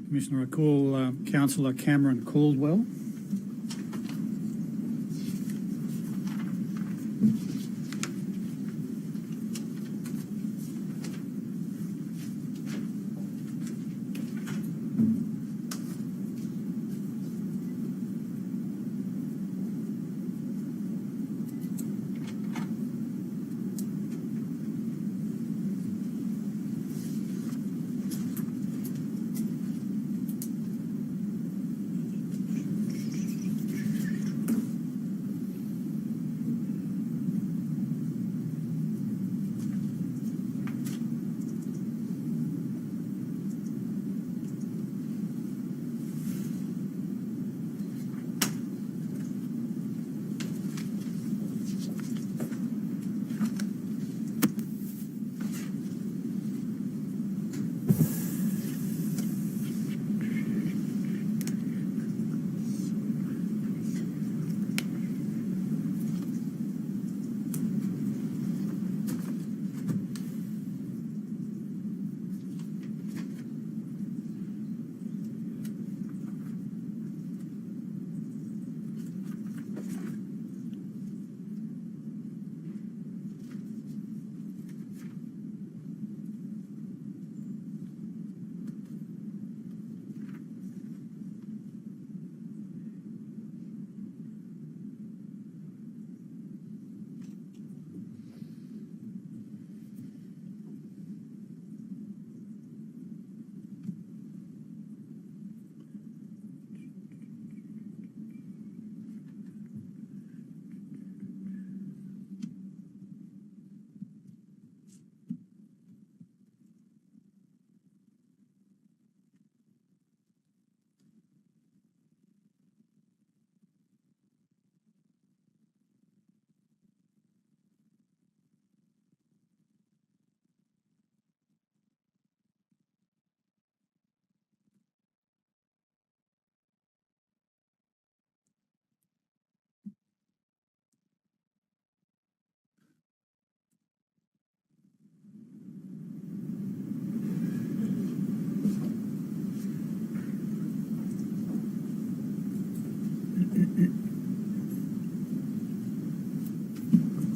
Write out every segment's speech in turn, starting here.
Commissioner, I call Councillor Cameron Caldwell.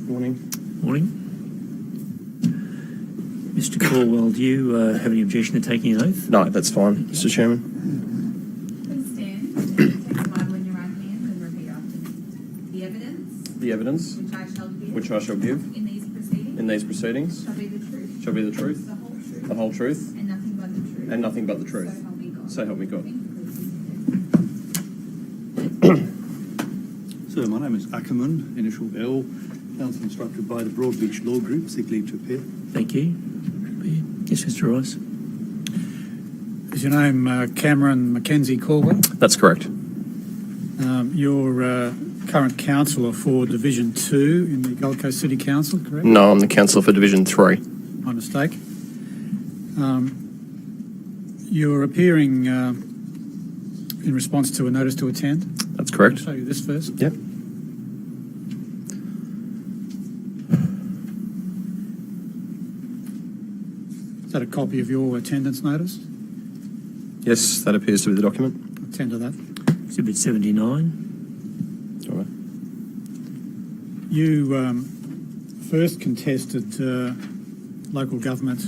Morning. Mr. Caldwell, do you have any objection to taking an oath? No, that's fine, Mr. Chairman. Please stand. Take the Bible in your right hand and repeat after me. The evidence Which I shall give in these proceedings shall be the truth, shall be the truth, the whole truth, and nothing but the truth. and nothing but the truth. So help me God. So help me God. So my name is Ackerman, initial L, counsel instructed by the Broadbeach Law Group, seek leave to appear. Thank you. Yes, Mr. Rice. Is your name Cameron Mackenzie Caldwell? That's correct. You're current councillor for Division 2 in the Gold Coast City Council, correct? No, I'm the counsellor for Division 3. My mistake. You're appearing in response to a notice to attend. That's correct. I'll show you this first. Yep. Is that a copy of your attendance notice? Yes, that appears to be the document. Attend to that. Exhibit 79. All right. You first contested local government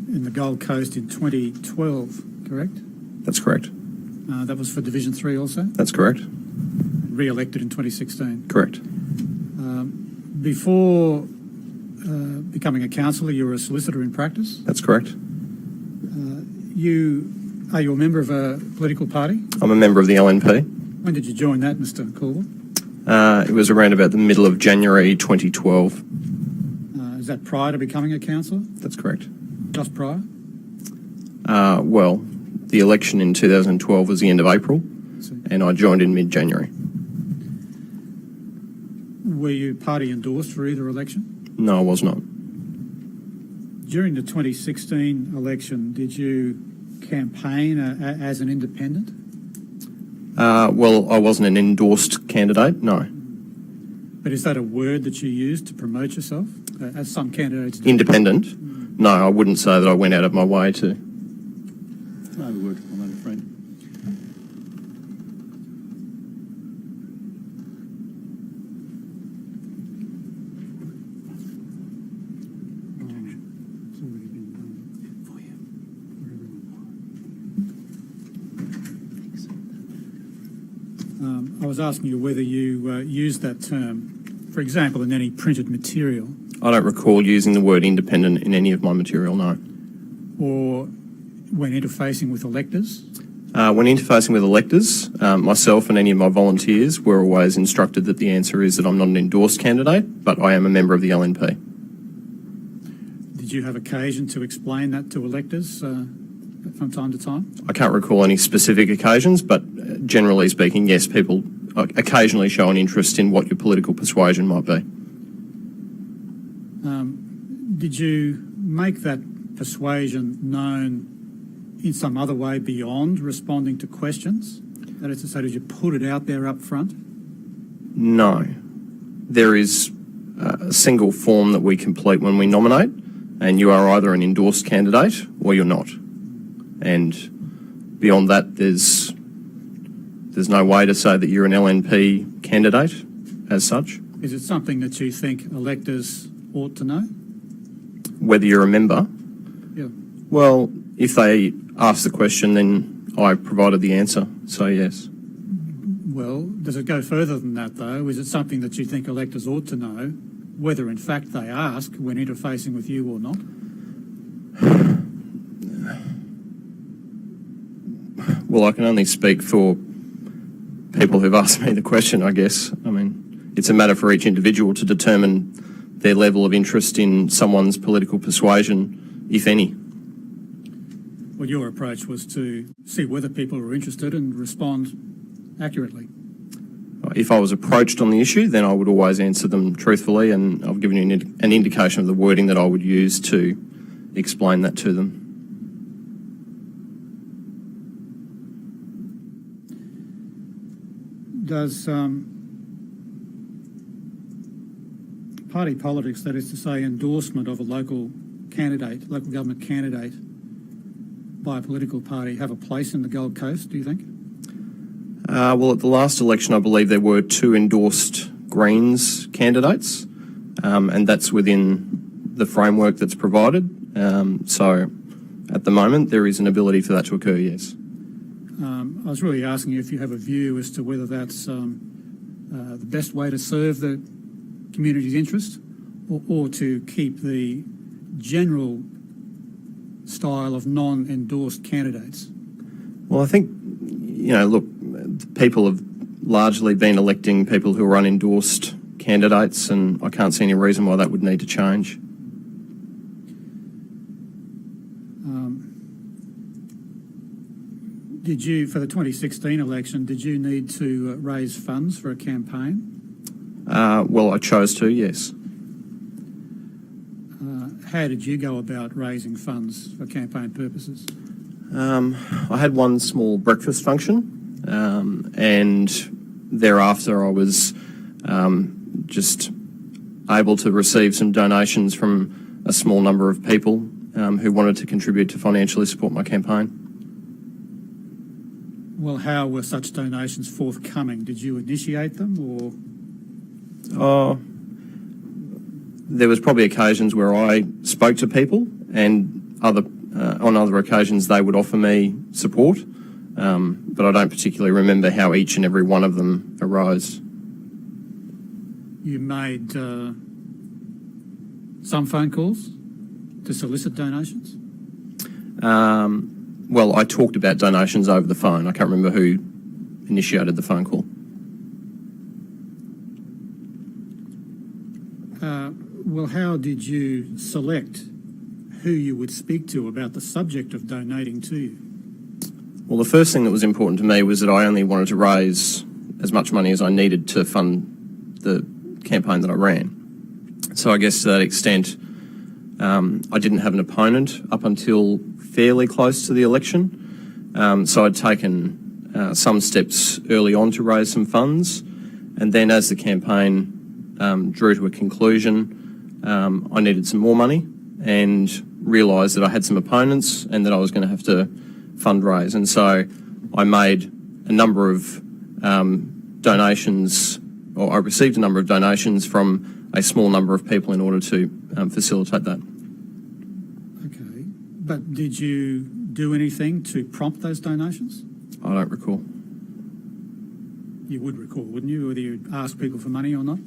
in the Gold Coast in 2012, correct? That's correct. That was for Division 3 also? That's correct. Re-elected in 2016. Correct. Before becoming a councillor, you were a solicitor in practice. That's correct. Are you a member of a political party? I'm a member of the LNP. When did you join that, Mr. Caldwell? It was around about the middle of January 2012. Is that prior to becoming a councillor? That's correct. Just prior? Well, the election in 2012 was the end of April, So, and I joined in mid-January. were you party endorsed for either election? No, I was not. During the 2016 election, did you campaign as an independent? Well, I wasn't an endorsed candidate, no. But is that a word that you use to promote yourself, as some candidates do? Independent? No, I wouldn't say that I went out of my way to. No word on that. Frank. It's already been done for you. I was asking you whether you used that term, for example, in any printed material, I don't recall using the word independent in any of my material, no. or when interfacing with electors. When interfacing with electors, myself and any of my volunteers were always instructed that the answer is that I'm not an endorsed candidate, but I am a member of the LNP. Did you have occasion to explain that to electors from time to time? I can't recall any specific occasions, but generally speaking, yes, people occasionally show an interest in what your political persuasion might be. Did you make that persuasion known in some other way beyond responding to questions? That is to say, did you put it out there up front? No. There is a single form that we complete when we nominate, and you are either an endorsed candidate or you're not. And beyond that, there's no way to say that you're an LNP candidate as such. Is it something that you think electors ought to know? Whether you're a member, Yeah. well, if they ask the question, then I provided the answer, so yes. Well, does it go further than that, though? Is it something that you think electors ought to know, whether in fact they ask when interfacing with you or not? Well, I can only speak for people who've asked me the question, I guess. I mean, it's a matter for each individual to determine their level of interest in someone's political persuasion, if any. Well, your approach was to see whether people are interested and respond accurately. If I was approached on the issue, then I would always answer them truthfully, and I've given you an indication of the wording that I would use to explain that to them. Does party politics, that is to say endorsement of a local government candidate by a political party, have a place in the Gold Coast, do you think? Well, at the last election, I believe there were 2 endorsed Greens candidates, and that's within the framework that's provided. So at the moment, there is an ability for that to occur, yes. I was really asking you if you have a view as to whether that's the best way to serve the community's interest, or to keep the general style of non-endorsed candidates. Well, I think, look, people have largely been electing people who are unendorsed candidates, and I can't see any reason why that would need to change. Did you, for the 2016 election, did you need to raise funds for a campaign? Well, I chose to, yes. How did you go about raising funds for campaign purposes? I had one small breakfast function, and thereafter I was just able to receive some donations from a small number of people who wanted to contribute to financially support my campaign. Well, how were such donations forthcoming? Did you initiate them, or? There was probably occasions where I spoke to people, and on other occasions they would offer me support, but I don't particularly remember how each and every one of them arose. You made some phone calls to solicit donations? Well, I talked about donations over the phone. I can't remember who initiated the phone call. Well, how did you select who you would speak to about the subject of donating to you? Well, the first thing that was important to me was that I only wanted to raise as much money as I needed to fund the campaign that I ran. So I guess to that extent, I didn't have an opponent up until fairly close to the election. So I'd taken some steps early on to raise some funds. And then as the campaign drew to a conclusion, I needed some more money and realised that I had some opponents and that I was going to have to fundraise. And so I made a number of donations, or I received a number of donations from a small number of people in order to facilitate that. Okay. But did you do anything to prompt those donations? I don't recall. You would recall, wouldn't you, whether you asked people for money or not?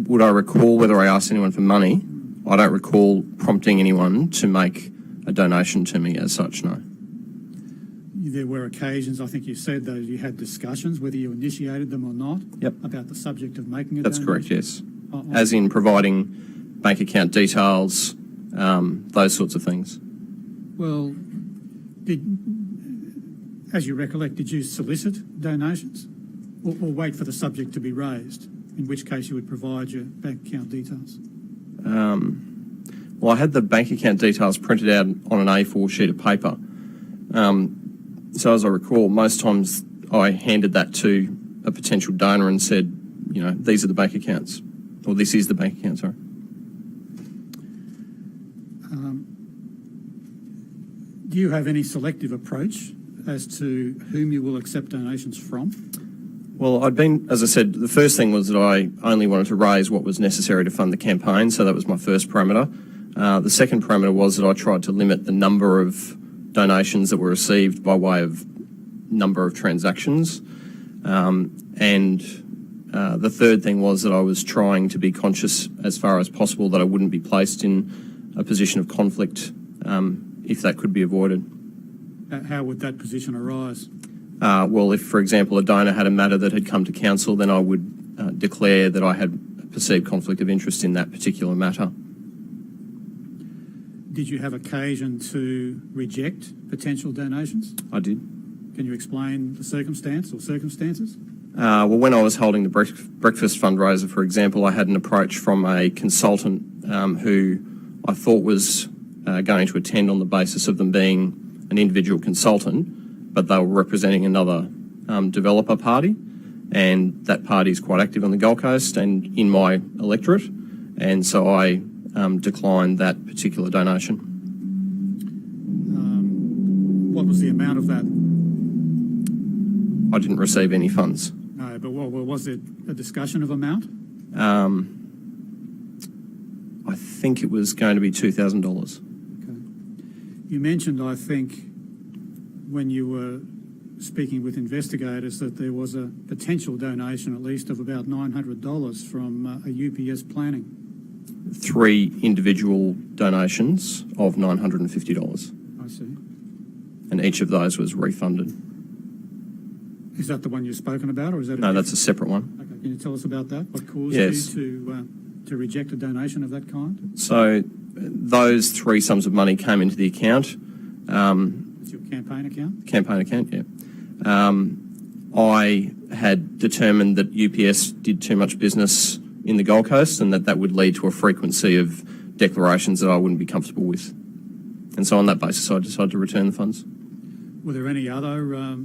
Would I recall whether I asked anyone for money? I don't recall prompting anyone to make a donation to me as such, no. There were occasions, I think you said, though, you had discussions, whether you initiated them or not, Yep. about the subject of making a That's donation? correct, yes. Oh, oh. As in providing bank account details, those sorts of things. Well, as you recollect, did you solicit donations or wait for the subject to be raised, in which case you would provide your bank account details? Well, I had the bank account details printed out on an A4 sheet of paper. So as I recall, most times I handed that to a potential donor and said, you know, these are the bank accounts, or this is the bank account, sorry. Do you have any selective approach as to whom you will accept donations from? Well, as I said, the first thing was that I only wanted to raise what was necessary to fund the campaign, so that was my first parameter. The second parameter was that I tried to limit the number of donations that were received by way of number of transactions. The third thing was that I was trying to be conscious as far as possible that I wouldn't be placed in a position of conflict if that could be avoided. How would that position arise? Well, if, for example, a donor had a matter that had come to council, then I would declare that I had perceived conflict of interest in that particular matter. Did you have occasion to reject potential donations? I did. Can you explain the circumstance or circumstances? Well, when I was holding the breakfast fundraiser, for example, I had an approach from a consultant who I thought was going to attend on the basis of them being an individual consultant, but they were representing another developer party, and that party is quite active on the Gold Coast and in my electorate, and so I declined that particular donation. What was the amount of that? I didn't receive any funds. No, but was it a discussion of amount? I think it was going to be $2,000. Okay. You mentioned, I think, when you were speaking with investigators, that there was a potential donation, at least, of about $900 from a UPS planning. 3 individual donations of $950, I see. and each of those was refunded. Is that the one you've spoken about, or is that No, that's a separate one. Okay. Can you tell us about that? What caused Yes. you to reject a donation of that kind? So those 3 sums of money came into the account. It's your campaign account? Campaign account, yeah. I had determined that UPS did too much business in the Gold Coast and that would lead to a frequency of declarations that I wouldn't be comfortable with. And so on that basis, I decided to return the funds. Were there any other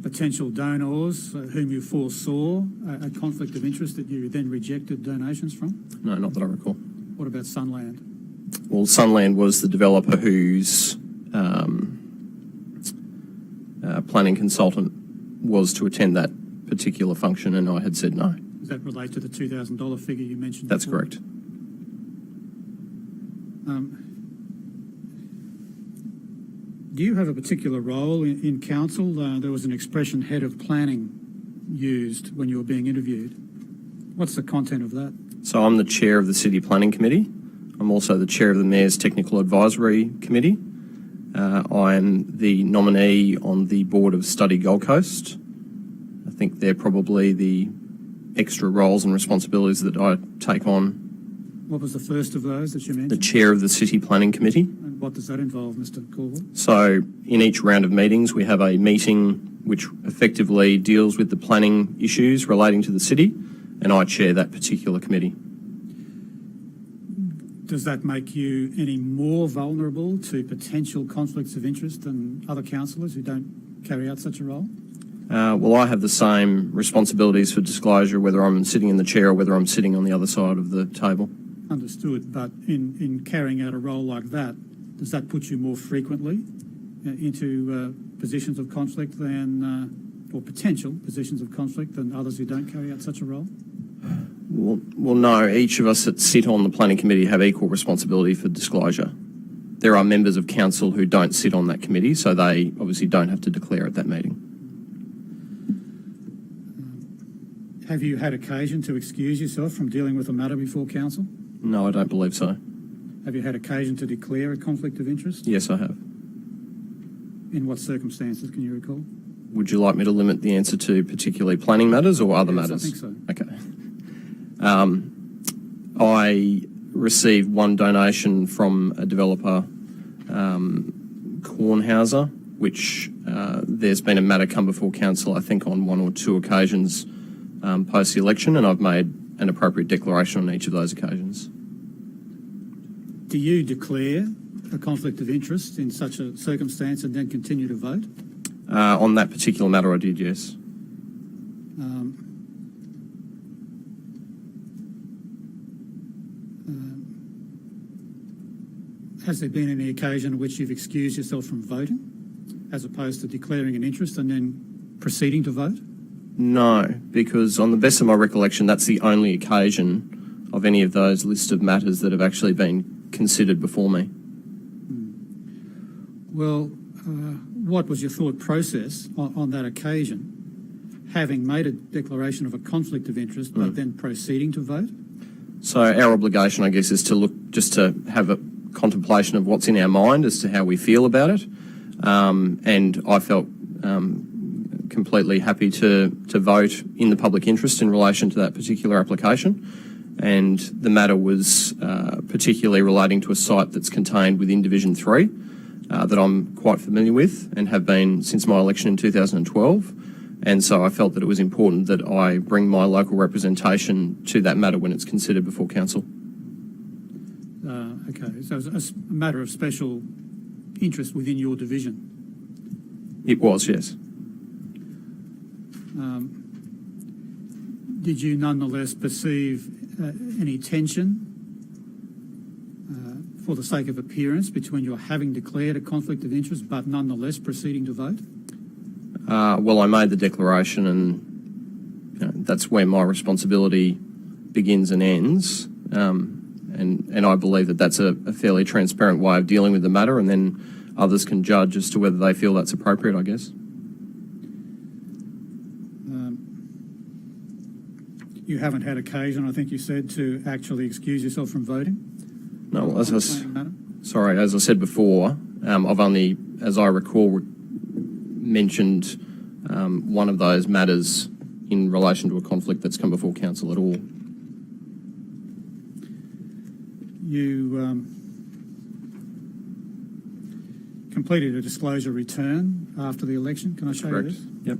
potential donors whom you foresaw a conflict of interest that you then rejected donations from? No, not that I recall. What about Sunland? Well, Sunland was the developer whose planning consultant was to attend that particular function, and I had said no. Does that relate to the $2,000 figure you mentioned? That's before? correct. Do you have a particular role in council? There was an expression head of planning used when you were being interviewed. What's the content of that? So I'm the chair of the City Planning Committee. I'm also the chair of the Mayor's Technical Advisory Committee. I'm the nominee on the board of Study Gold Coast. I think they're probably the extra roles and responsibilities that I take on. What was the first of those that you The mentioned? chair of the City Planning Committee. And what does that involve, Mr. Caldwell? So in each round of meetings, we have a meeting which effectively deals with the planning issues relating to the city, and I chair that particular committee. Does that make you any more vulnerable to potential conflicts of interest than other councillors who don't carry out such a role? Well, I have the same responsibilities for disclosure, whether I'm sitting in the chair or whether I'm sitting on the other side of the table. Understood, but in carrying out a role like that, does that put you more frequently into positions of conflict than, or potential positions of conflict than others who don't carry out such a role? Well, no. Each of us that sit on the planning committee have equal responsibility for disclosure. There are members of council who don't sit on that committee, so they obviously don't have to declare at that meeting. Have you had occasion to excuse yourself from dealing with a matter before council? No, I don't believe so. Have you had occasion to declare a conflict of interest? Yes, I have. In what circumstances can you recall? Would you like me to limit the answer to particularly planning matters or other Yes, matters? I think so. Okay. I received one donation from a developer, Kornhauser, which there's been a matter come before council, I think, on one or two occasions post the election, and I've made an appropriate declaration on each of those occasions. Do you declare a conflict of interest in such a circumstance and then continue to vote? On that particular matter, I did, yes. Has there been any occasion in which you've excused yourself from voting as opposed to declaring an interest and then proceeding to vote? No, because on the best of my recollection, that's the only occasion of any of those list of matters that have actually been considered before me. Well, what was your thought process on that occasion, having made a declaration of a conflict of interest but then proceeding to vote? So our obligation, I guess, is to look, just to have a contemplation of what's in our mind as to how we feel about it. And I felt completely happy to vote in the public interest in relation to that particular application. And the matter was particularly relating to a site that's contained within Division 3 that I'm quite familiar with and have been since my election in 2012. And so I felt that it was important that I bring my local representation to that matter when it's considered before council. Okay, so it's a matter of special interest within your division. It was, yes. Did you nonetheless perceive any tension for the sake of appearance between your having declared a conflict of interest but nonetheless proceeding to vote? Well, I made the declaration, and that's where my responsibility begins and ends. And I believe that that's a fairly transparent way of dealing with the matter, and then others can judge as to whether they feel that's appropriate, I guess. You haven't had occasion, I think you said, to actually excuse yourself from voting? No, as I said before, I've only, as I recall, mentioned one of those matters in relation to a conflict that's come before council at all. You completed a disclosure return after the election. Can I show you this? Yep.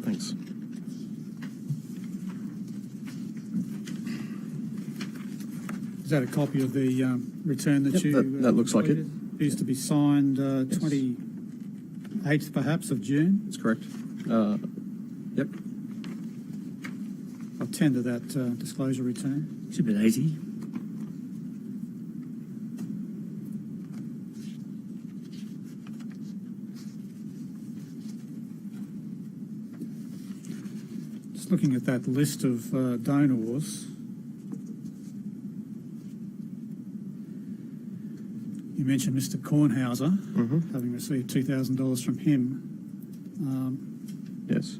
Thanks. Is that a copy of the return that Yep, that looks like it. completed? It is to be signed 28th, perhaps, of June. That's correct. Yep. I'll tender that disclosure return. It's a bit 80. Just looking at that list of donors. You mentioned Mr. Kornhauser, having received $2,000 from him. Yes.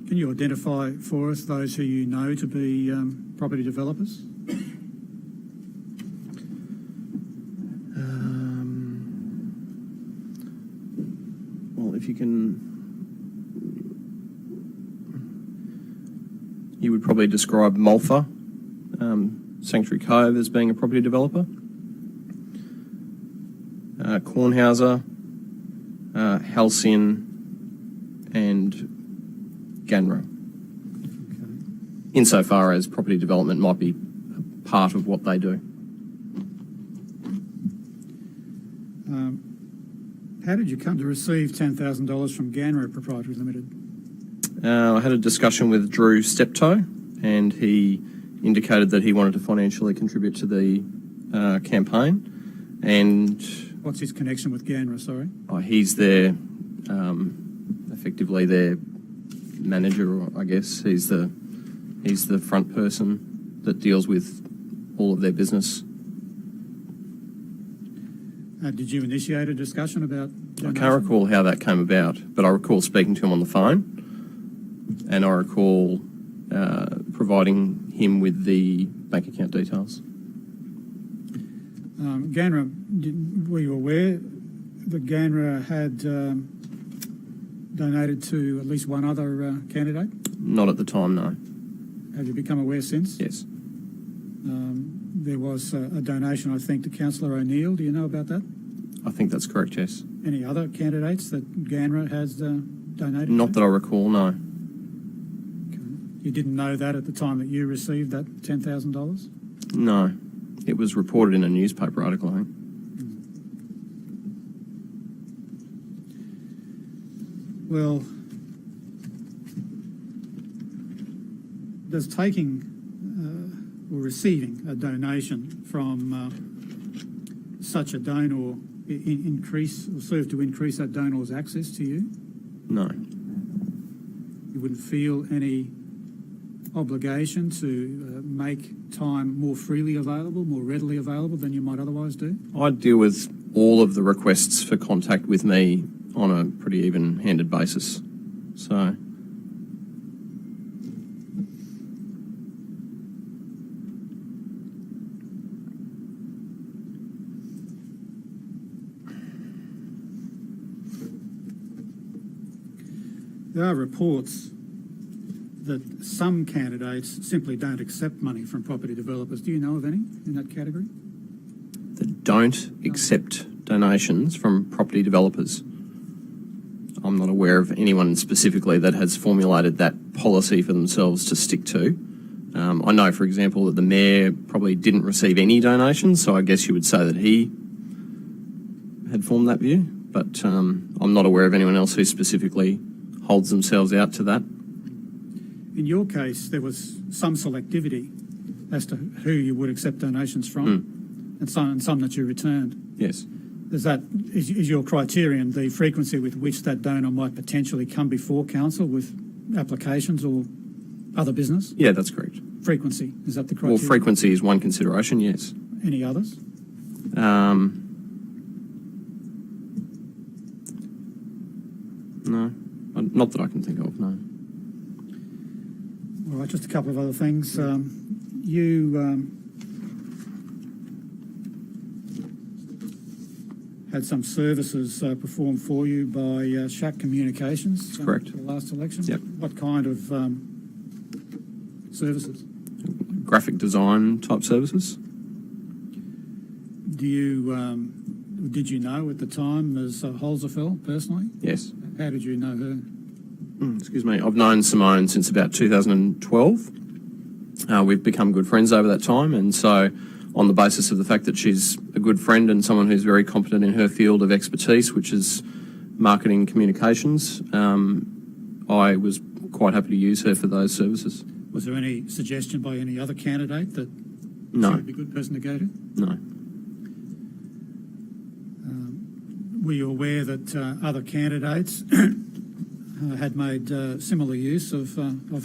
Can you identify for us those who you know to be property developers? Well, if you can, you would probably describe Malfa, Sanctuary Cove, as being a property developer. Kornhauser, Halcyon, and Ganra. Okay. Insofar as property development might be part of what they do. How did you come to receive $10,000 from Ganra Proprietary Limited? I had a discussion with Drew Steptoe, and he indicated that he wanted to financially contribute to the campaign. And What's his connection with Ganra, sorry? he's their, effectively their manager, or I guess he's the front person that deals with all of their business. Did you initiate a discussion about I donation? can't recall how that came about, but I recall speaking to him on the phone, and I recall providing him with the bank account details. Ganra, were you aware that Ganra had donated to at least one other candidate? Not at the time, no. Have you become aware since? Yes. There was a donation, I think, to Councillor O'Neill. Do you know about that? I think that's correct, yes. Any other candidates that Ganra has donated Not to? that I recall, no. You didn't know that at the time that you received that $10,000? No. It was reported in a newspaper article, I think. Well, does taking or receiving a donation from such a donor increase or serve to increase that donor's access to you? No. You wouldn't feel any obligation to make time more freely available, more readily available than you might otherwise do? I deal with all of the requests for contact with me on a pretty even-handed basis. So, there are reports that some candidates simply don't accept money from property developers. Do you know of any in that category? that don't accept donations from property developers. I'm not aware of anyone specifically that has formulated that policy for themselves to stick to. I know, for example, that the mayor probably didn't receive any donations, so I guess you would say that he had formed that view, but I'm not aware of anyone else who specifically holds themselves out to that. In your case, there was some selectivity as to who you would accept donations from, and some that you returned. Yes. Is your criterion the frequency with which that donor might potentially come before council with applications or other business? Yeah, that's correct. Frequency, is that the criteria? Well, frequency is one consideration, yes. Any others? No, not that I can think of, no. All right, just a couple of other things. You had some services performed for you by Shack Communications. Correct. For the last election. Yep. What kind of services? Graphic design type services. Did you know at the time Ms. Holzefeld personally? Yes. How did you know her? Excuse me. I've known Simone since about 2012. We've become good friends over that time, and so on the basis of the fact that she's a good friend and someone who's very competent in her field of expertise, which is marketing communications, I was quite happy to use her for those services. Was there any suggestion by any other candidate that No. she would be a good person to go to? No. Were you aware that other candidates had made similar use of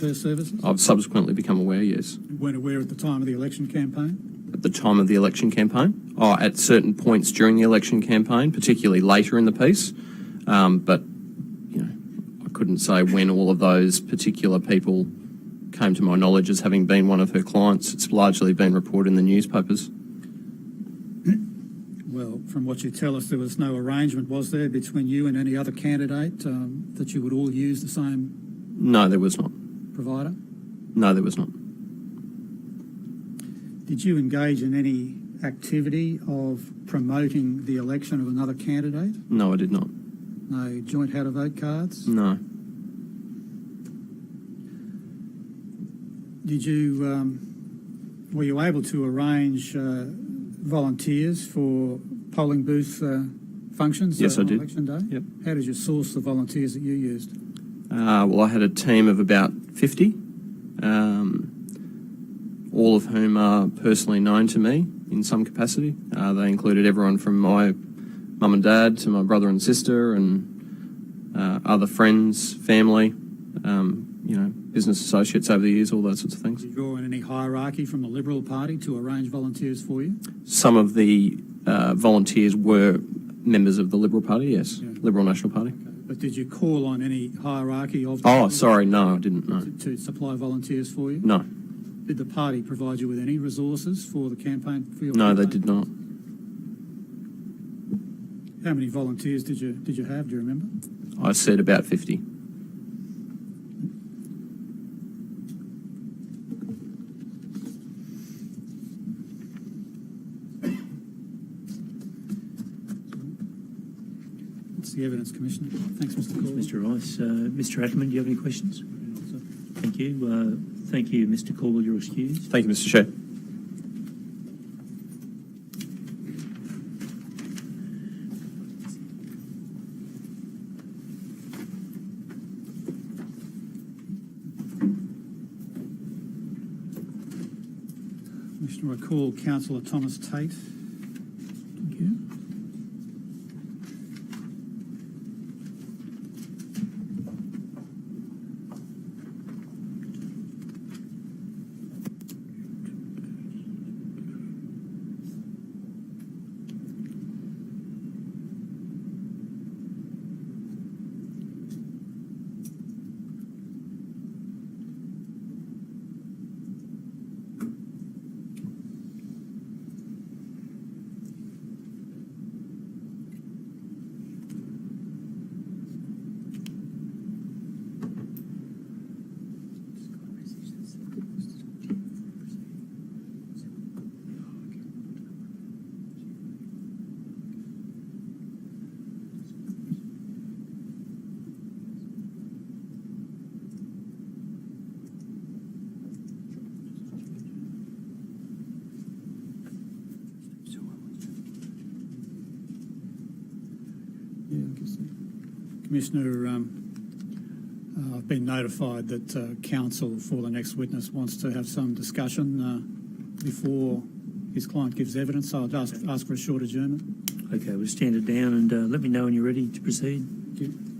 her services? I've subsequently become aware, yes. You weren't aware at the time of the election campaign? At the time of the election campaign? Oh, at certain points during the election campaign, particularly later in the piece. But, I couldn't say when all of those particular people came to my knowledge as having been one of her clients. It's largely been reported in the newspapers. Well, from what you tell us, there was no arrangement, was there, between you and any other candidate that you would all use the same No, there was not. provider? No, there was not. Did you engage in any activity of promoting the election of another candidate? No, I did not. No joint how to vote cards? No. Did you, were you able to arrange volunteers for polling booth functions Yes, I on did. election day? Yep. How did you source the volunteers that you used? Well, I had a team of about 50, all of whom are personally known to me in some capacity. They included everyone from my mum and dad to my brother and sister and other friends, family, business associates over the years, all those sorts of things. Did you draw in any hierarchy from the Liberal Party to arrange volunteers for you? Some of the volunteers were members of the Liberal Party, yes, Yeah. Liberal National Party. But did you call on any hierarchy of the Oh, Liberal sorry, no, I didn't, no. to supply volunteers for you? No, Did the party provide you with any resources for the campaign? For your no, they campaign? did not. How many volunteers did you have? Do you remember? I said about 50. That's the evidence, Commissioner. Thanks, Mr. Caldwell. Mr. Rice. Mr. Ackerman, do you have any questions? Thank you. Thank you, Mr. Caldwell. You're excused. Thank you, Mr. Chair. Commissioner, I call Councillor Thomas Tate. Thank you. Yeah, I guess so. Commissioner, I've been notified that counsel for the next witness wants to have some discussion before his client gives evidence, so I'd ask for a short adjournment. Okay, we'll stand it down and let me know when you're ready to proceed. Thank you.